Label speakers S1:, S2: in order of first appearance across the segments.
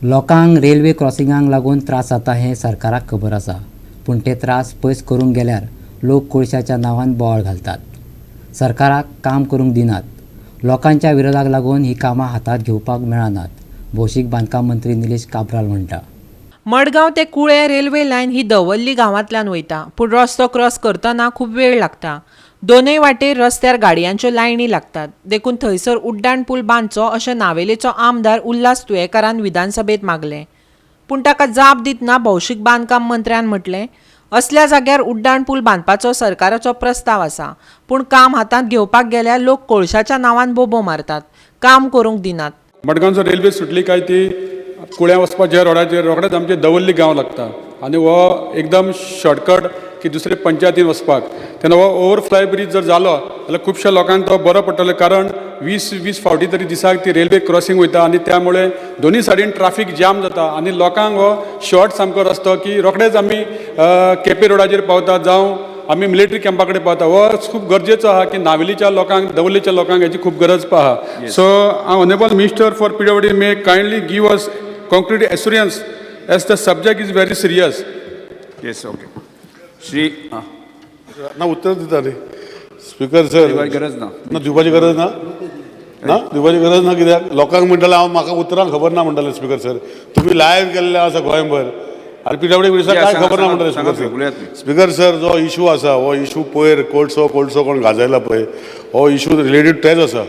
S1: लोकांक रेल्वे क्रॉसिंगाक लागून त्रास जाता हें सरकाराक खबर आसा, पूण ते त्रास पयस करूंक गेल्यार लोक कोळशाच्या नांवान बोवाळ घालतात. सरकाराक काम करूंक दिनात. लोकांच्या विरोधाक लागून ही कामां हातात घेवपाक मेळनात, भौशीक बांदकाम मंत्री निलेश काब्राल म्हणटा.
S2: मडगांव ते कुळे रेल्वे लायन ही दवर्ली गांवांतल्यान वयता, पूण रस्तो क्रॉस करतना खूब वेळ लागता. दोनूय वाटेर रस्त्यार गाडयांच्यो लायनी लागतात. देखून थंयसर उड्डाण पूल बांदचो अशें नावेलेचो आमदार उल्हास तुयेकारान विधानसभेत मागलें. पूण ताका जाप दितना भौशीक बांदकाम मंत्र्यान म्हटलें, असल्या जाग्यार उड्डाण पूल बांदपाचो सरकाराचो प्रस्ताव आसा, पूण काम हातांत घेवपाक गेल्यार लोक कोळशाच्या नांवान बोबो मारतात, काम करूंक दिनात.
S3: मडगांवचो रेल्वे सुटली काय ती कुळ्या वचपाच्या रोडाचेर रोखडेच आमचे दवर्ली गांव लागता आनी हो एकदम शॉर्टकट की दुसरे पंचायतीन वचपाक. तेन्ना हो ओवरफ्लाय ब्रीज जर जालो जाल्यार खुबश्या लोकांक तो बरो पडटलो, कारण 20 फावटी तरी दिसाक ती रेल्वे क्रॉसिंग वयता आनी त्यामुळे दोनी सायडीन ट्राफीक जाम जाता आनी लोकांक हो शॉर्ट सामको रस्तो की रोखडेच आमी केपे रोडाचेर पावता जावं आमी मिलिटरी कॅम्पा कडेन पावता. हो खूब गरजेचो आहा की नावेलीच्या लोकांक दवर्लीच्या लोकांक हेची खूब गरज आहा. सो हांव honourable minister for PWD may kindly give us concrete assurance as the subject is very serious.
S4: Yes, okay. Shri
S5: ना उत्तर दिता रे स्पीकर सर.
S4: गरज ना
S5: दिवपाची गरज ना दिवपाची गरज ना. कित्याक लोकांक म्हणटले हांव म्हाका उतरांक खबर ना म्हणटले स्पीकर सर. तुमी लायव्ह केल्ले आसा गोंयभर आनी PWD मिनिस्टर काय खबर ना म्हणटले स्पीकर सर. स्पीकर सर जो इशू आसा हो इशू पयर कोळसो कोण गाजयला पळय हो इशू रिलेटेड तेच आसा.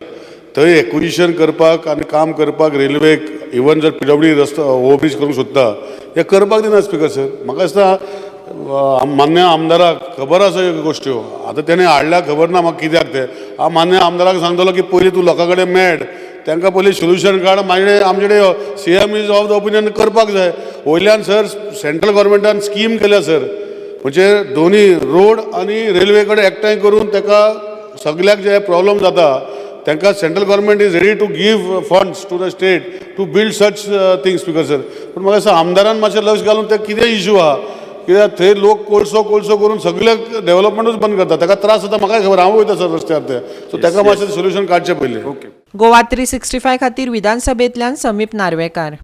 S5: थंय एक्विजिशन करपाक आनी काम करपाक रेल्वेक इवन जर PWD रस्तो ओव्हरब्रीज करूंक सोदता हे करपाक दिना स्पीकर सर. म्हाका दिसता मान्य आमदाराक खबर आसा ह्यो गोश्ट्यो. आतां तेणें हाडल्या खबर ना म्हाका कित्याक ते. हांव मान्य आमदाराक सांगतलो की पयलीं तूं लोकां कडेन मेळ, तांकां पयलीं सोल्युशन काड, मागीर आमचे कडेन CM is of the opinion करपाक जाय. वयल्यान सर सेंट्रल गव्हर्मेंटान स्कीम केल्या सर, म्हणजे दोनी रोड आनी रेल्वे कडेन एकठांय करून ताका सगळ्याक जे प्रॉब्लम जाता तांकां central government is ready to give funds to the state to build such things speaker sir. पूण म्हाका दिसता आमदारान मातशें लक्ष घालून ते कितें इशू आहा, कित्याक थंय लोक कोळसो करून सगळे डेव्हलपमेंटूच बंद करता. ताका त्रास जाता म्हाका खबर, हांव वयता सर रस्त्यार ते. सो ताका मातशें सोल्युशन काडचें पयलें.
S2: गोवा 365 खातीर विधानसभेंतल्यान समीप नार्वेकार.